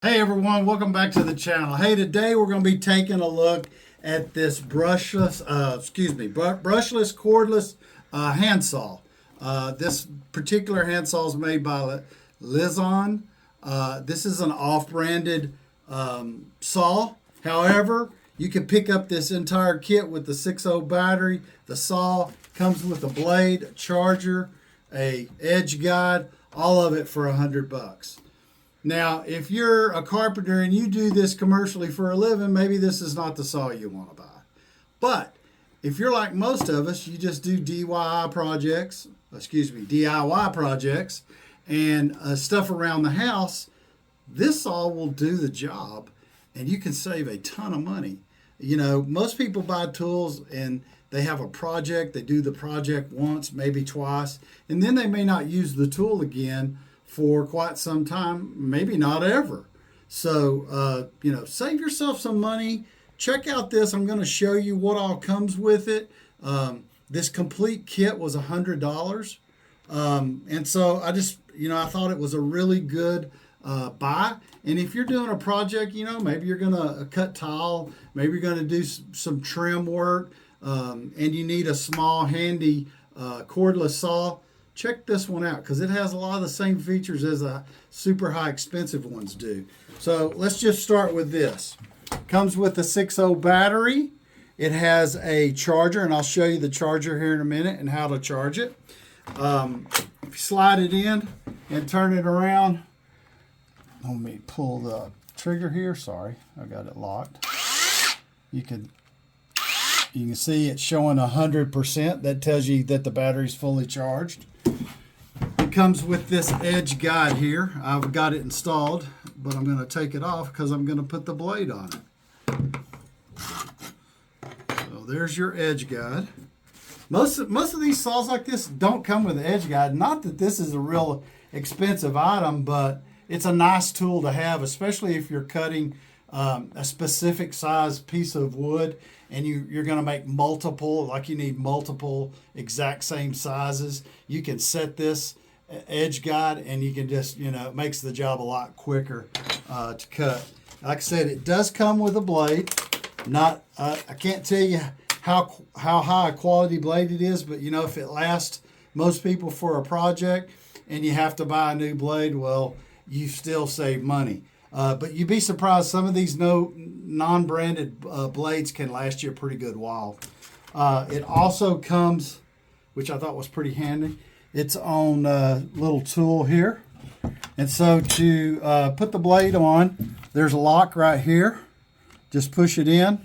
Hey everyone, welcome back to the channel. Hey, today we're going to be taking a look at this brushless cordless handsaw. This particular handsaw is made by Lizon. This is an off-branded saw. However, you can pick up this entire kit with the 6.0 battery. The saw comes with a blade, a charger, a edge guide, all of it for $100. Now, if you're a carpenter and you do this commercially for a living, maybe this is not the saw you want to buy. But if you're like most of us, you just do DIY projects, and stuff around the house, this saw will do the job and you can save a ton of money. You know, most people buy tools and they have a project, they do the project once, maybe twice, and then they may not use the tool again for quite some time, maybe not ever. So, save yourself some money. Check out this. I'm going to show you what all comes with it. This complete kit was $100. And so I thought it was a really good buy. And if you're doing a project, maybe you're going to cut tile, maybe you're going to do some trim work, and you need a small, handy cordless saw, check this one out because it has a lot of the same features as the super high expensive ones do. So let's just start with this. Comes with a 6.0 battery. It has a charger, and I'll show you the charger here in a minute and how to charge it. If you slide it in and turn it around, let me pull the trigger here. Sorry, I got it locked. You can see it's showing 100%. That tells you that the battery's fully charged. It comes with this edge guide here. I've got it installed, but I'm going to take it off because I'm going to put the blade on it. So there's your edge guide. Most of these saws like this don't come with an edge guide. Not that this is a real expensive item, but it's a nice tool to have, especially if you're cutting a specific size piece of wood and you're going to make multiple, like you need multiple exact same sizes. You can set this edge guide and you can just, it makes the job a lot quicker to cut. Like I said, it does come with a blade. Not, I can't tell you how high a quality blade it is, but if it lasts most people for a project and you have to buy a new blade, well, you still save money. But you'd be surprised, some of these non-branded blades can last you a pretty good while. It also comes, which I thought was pretty handy, its own little tool here. And so to put the blade on, there's a lock right here. Just push it in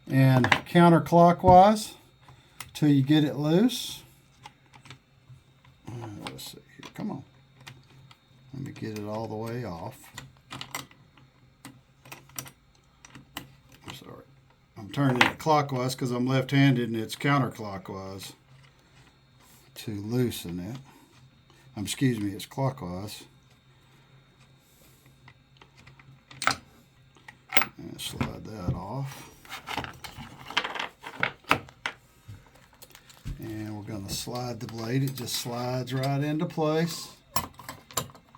and counterclockwise till you get it loose. Let's see here, come on. Let me get it all the way off. I'm turning it clockwise because I'm left-handed and it's counterclockwise to loosen it. It's clockwise. And slide that off. And we're going to slide the blade. It just slides right into place.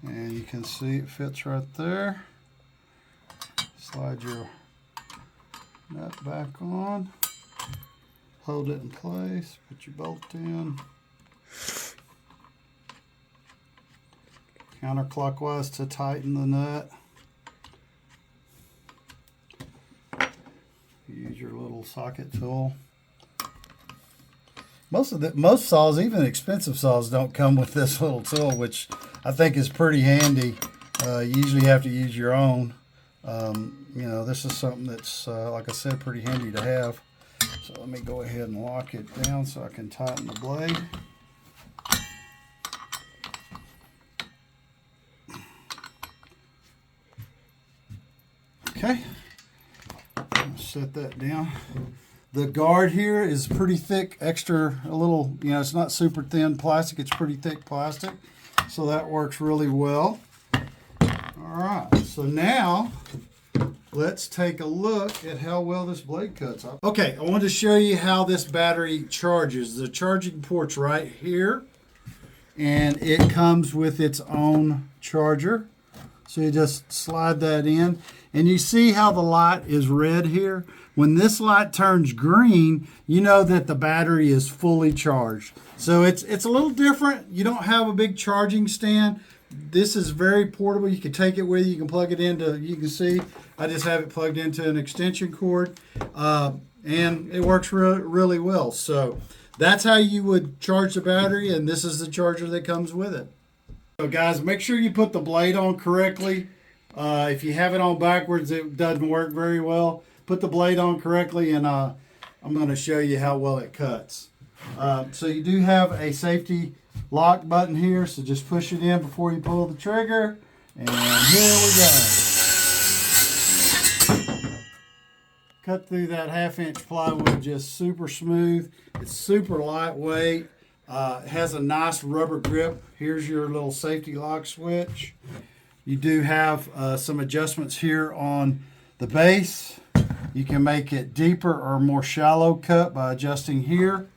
And you can see it fits right there. Slide your nut back on, hold it in place, put your bolt in, counterclockwise to tighten the nut. Use your little socket tool. Most saws, even expensive saws, don't come with this little tool, which I think is pretty handy. You usually have to use your own. This is something that's, like I said, pretty handy to have. So let me go ahead and lock it down so I can tighten the blade. Okay, I'll set that down. The guard here is pretty thick, a little, it's not super thin plastic, it's pretty thick plastic. So that works really well. All right, so now let's take a look at how well this blade cuts. Okay, I want to show you how this battery charges. The charging port's right here, and it comes with its own charger. So you just slide that in, and you see how the light is red here? When this light turns green, you know that the battery is fully charged. So it's a little different. You don't have a big charging stand. This is very portable. You can take it with you. You can plug it into, you can see, I just have it plugged into an extension cord, and it works really well. So that's how you would charge the battery, and this is the charger that comes with it. So guys, make sure you put the blade on correctly. If you have it on backwards, it doesn't work very well. Put the blade on correctly, and I'm going to show you how well it cuts. So you do have a safety lock button here, so just push it in before you pull the trigger, and here we go. Cut through that 1/2-inch plywood just super smooth. It's super lightweight. It has a nice rubber grip. Here's your little safety lock switch. You do have some adjustments here on the base. You can make it deeper or more shallow cut by adjusting here.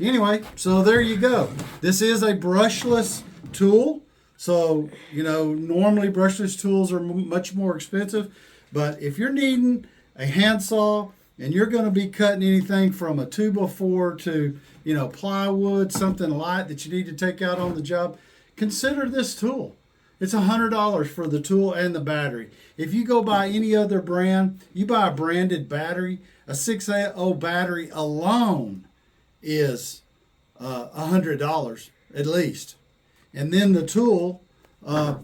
Anyway, so there you go. This is a brushless tool. So, you know, normally brushless tools are much more expensive. But if you're needing a handsaw and you're going to be cutting anything from a 2x4 to, you know, plywood, something light that you need to take out on the job, consider this tool. It's $100 for the tool and the battery. If you go buy any other brand, you buy a branded battery, a 680 battery alone is $100 at least. And then the tool,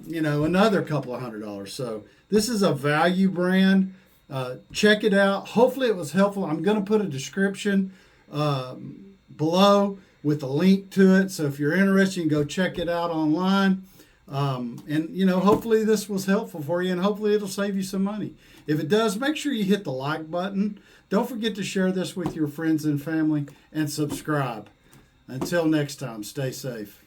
you know, another couple of $100. So this is a value brand. Check it out. Hopefully it was helpful. I'm going to put a description below with a link to it. So if you're interested, you can go check it out online. And, you know, hopefully this was helpful for you, and hopefully it'll save you some money. If it does, make sure you hit the like button. Don't forget to share this with your friends and family, and subscribe. Until next time, stay safe.